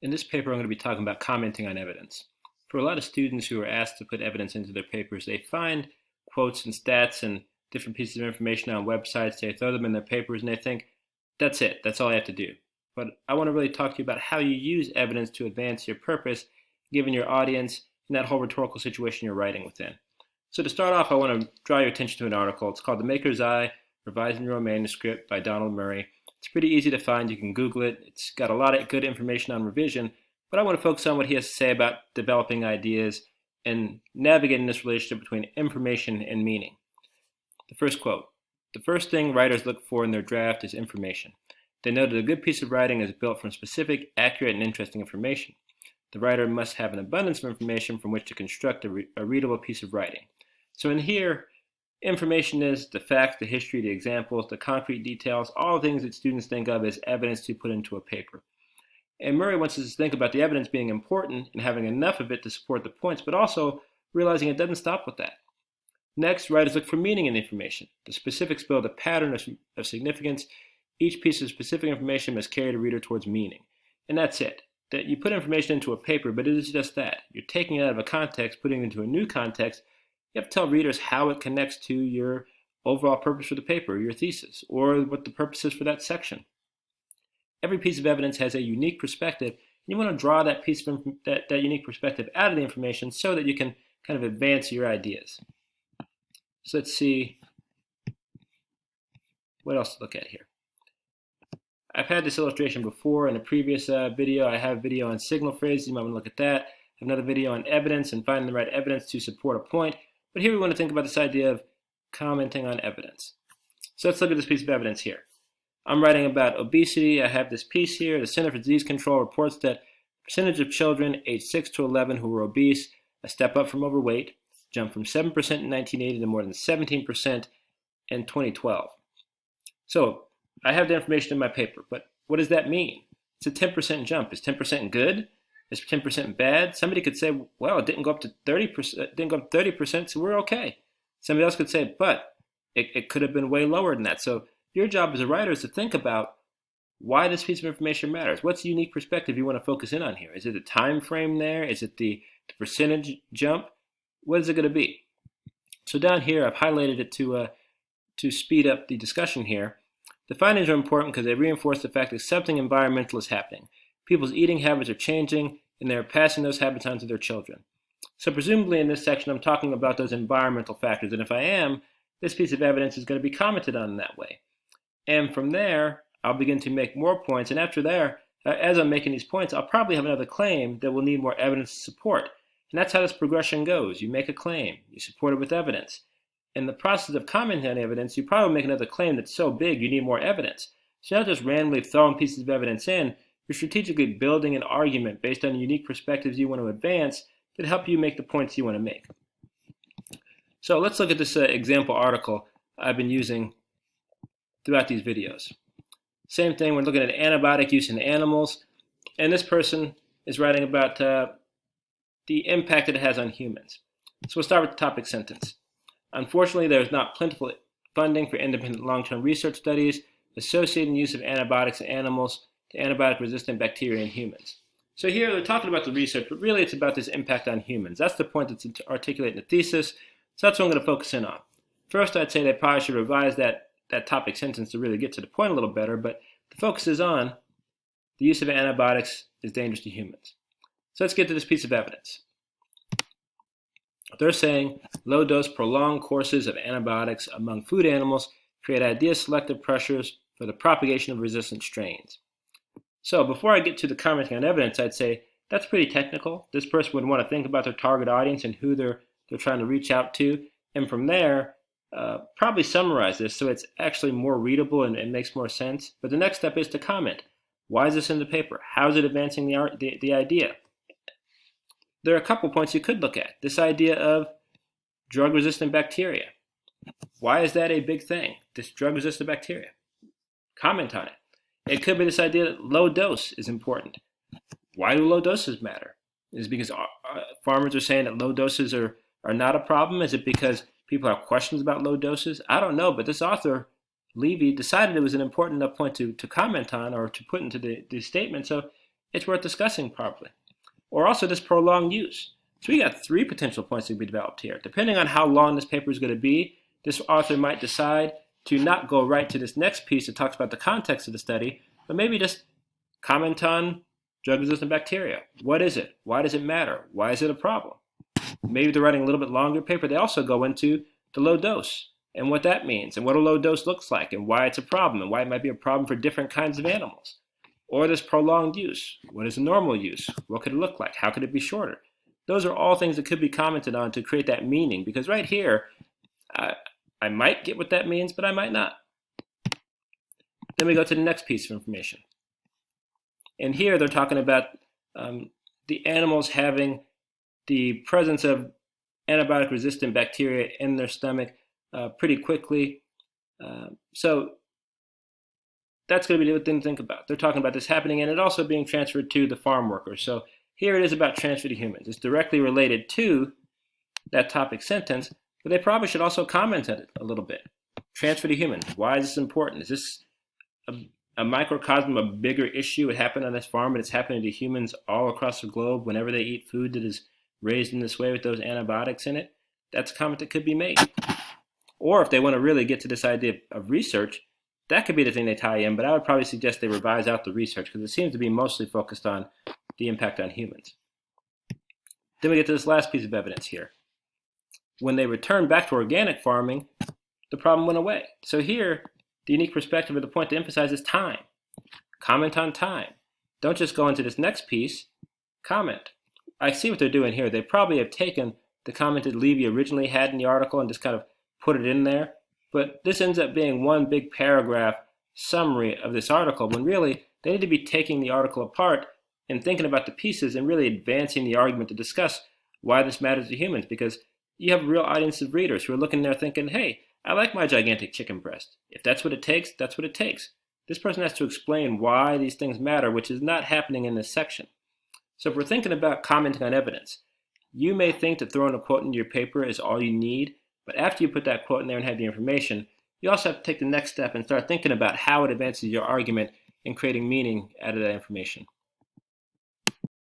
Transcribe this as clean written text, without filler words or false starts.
In this paper, I'm going to be talking about commenting on evidence. For a lot of students who are asked to put evidence into their papers, they find quotes and stats and different pieces of information on websites. They throw them in their papers and they think, that's it, that's all I have to do. But I want to really talk to you about how you use evidence to advance your purpose, given your audience and that whole rhetorical situation you're writing within. So to start off, I want to draw your attention to an article. It's called The Maker's Eye, Revised in Your Own Manuscript by Donald Murray. It's pretty easy to find. You can Google it. It's got a lot of good information on revision, but I want to focus on what he has to say about developing ideas and navigating this relationship between information and meaning. The first quote: "The first thing writers look for in their draft is information. They know that a good piece of writing is built from specific, accurate, and interesting information. The writer must have an abundance of information from which to construct a readable piece of writing." So in here, information is the facts, the history, the examples, the concrete details, all things that students think of as evidence to put into a paper. And Murray wants us to think about the evidence being important and having enough of it to support the points, but also realizing it doesn't stop with that. Next, writers look for meaning in the information. The specifics build a pattern of significance. Each piece of specific information must carry the reader towards meaning. And that's it. That you put information into a paper, but it is just that. You're taking it out of a context, putting it into a new context. You have to tell readers how it connects to your overall purpose for the paper, your thesis, or what the purpose is for that section. Every piece of evidence has a unique perspective, and you want to draw that piece of that unique perspective out of the information so that you can kind of advance your ideas. So let's see what else to look at here. I've had this illustration before in a previous video. I have a video on signal phrases. You might want to look at that. I have another video on evidence and finding the right evidence to support a point. But here we want to think about this idea of commenting on evidence. So let's look at this piece of evidence here. I'm writing about obesity. I have this piece here. The Center for Disease Control reports that the percentage of children aged 6 to 11 who were obese, a step up from overweight, jumped from 7% in 1980 to more than 17% in 2012. So I have the information in my paper, but what does that mean? It's a 10% jump. Is 10% good? Is 10% bad? Somebody could say, well, it didn't go up to 30%, it didn't go up 30%, so we're okay. Somebody else could say, but it could have been way lower than that. So your job as a writer is to think about why this piece of information matters. What's the unique perspective you want to focus in on here? Is it the time frame there? Is it the percentage jump? What is it going to be? So down here, I've highlighted it to speed up the discussion here. The findings are important because they reinforce the fact that something environmental is happening. People's eating habits are changing, and they're passing those habits on to their children. So presumably in this section, I'm talking about those environmental factors, and if I am, this piece of evidence is going to be commented on in that way. And from there, I'll begin to make more points, and after there, as I'm making these points, I'll probably have another claim that will need more evidence to support. And that's how this progression goes. You make a claim, you support it with evidence. In the process of commenting on evidence, you probably make another claim that's so big you need more evidence. So you're not just randomly throwing pieces of evidence in, you're strategically building an argument based on unique perspectives you want to advance that help you make the points you want to make. So let's look at this example article I've been using throughout these videos. Same thing, we're looking at antibiotic use in animals, and this person is writing about the impact that it has on humans. So we'll start with the topic sentence. Unfortunately, there is not plentiful funding for independent long-term research studies associating use of antibiotics in animals to antibiotic-resistant bacteria in humans. So here they're talking about the research, but really it's about this impact on humans. That's the point that's articulated in the thesis, so that's what I'm going to focus in on. First, I'd say they probably should revise that topic sentence to really get to the point a little better, but the focus is on the use of antibiotics is dangerous to humans. So let's get to this piece of evidence. They're saying low-dose prolonged courses of antibiotics among food animals create ideal selective pressures for the propagation of resistant strains. So before I get to the commenting on evidence, I'd say that's pretty technical. This person would want to think about their target audience and who they're trying to reach out to, and from there, probably summarize this so it's actually more readable and makes more sense. But the next step is to comment. Why is this in the paper? How is it advancing the idea? There are a couple points you could look at. This idea of drug-resistant bacteria. Why is that a big thing, this drug-resistant bacteria? Comment on it. It could be this idea that low dose is important. Why do low doses matter? Is it because farmers are saying that low doses are not a problem? Is it because people have questions about low doses? I don't know, but this author, Levy, decided it was an important enough point to comment on or to put into the statement. So it's worth discussing probably. Or also this prolonged use. So we got 3 potential points to be developed here. Depending on how long this paper is going to be, this author might decide to not go right to this next piece that talks about the context of the study, but maybe just comment on drug-resistant bacteria. What is it? Why does it matter? Why is it a problem? Maybe they're writing a little bit longer paper. They also go into the low dose and what that means and what a low dose looks like and why it's a problem and why it might be a problem for different kinds of animals. Or this prolonged use. What is a normal use? What could it look like? How could it be shorter? Those are all things that could be commented on to create that meaning, because right here, I might get what that means, but I might not. Then we go to the next piece of information. And here they're talking about the animals having the presence of antibiotic-resistant bacteria in their stomach pretty quickly. So that's going to be the thing to think about. They're talking about this happening and it also being transferred to the farm workers. So here it is about transfer to humans. It's directly related to that topic sentence, but they probably should also comment on it a little bit. Transfer to humans. Why is this important? Is this a microcosm of a bigger issue? It happened on this farm, and it's happening to humans all across the globe whenever they eat food that is raised in this way with those antibiotics in it. That's a comment that could be made. Or if they want to really get to this idea of research, that could be the thing they tie in, but I would probably suggest they revise out the research because it seems to be mostly focused on the impact on humans. Then we get to this last piece of evidence here. When they returned back to organic farming, the problem went away. So here, the unique perspective or the point to emphasize is time. Comment on time. Don't just go into this next piece, comment. I see what they're doing here. They probably have taken the comment that Levy originally had in the article and just kind of put it in there. But this ends up being one big paragraph summary of this article when really they need to be taking the article apart and thinking about the pieces and really advancing the argument to discuss why this matters to humans, because you have a real audience of readers who are looking there thinking, hey, I like my gigantic chicken breast. If that's what it takes, that's what it takes. This person has to explain why these things matter, which is not happening in this section. So if we're thinking about commenting on evidence, you may think that throwing a quote into your paper is all you need, but after you put that quote in there and have the information, you also have to take the next step and start thinking about how it advances your argument and creating meaning out of that information.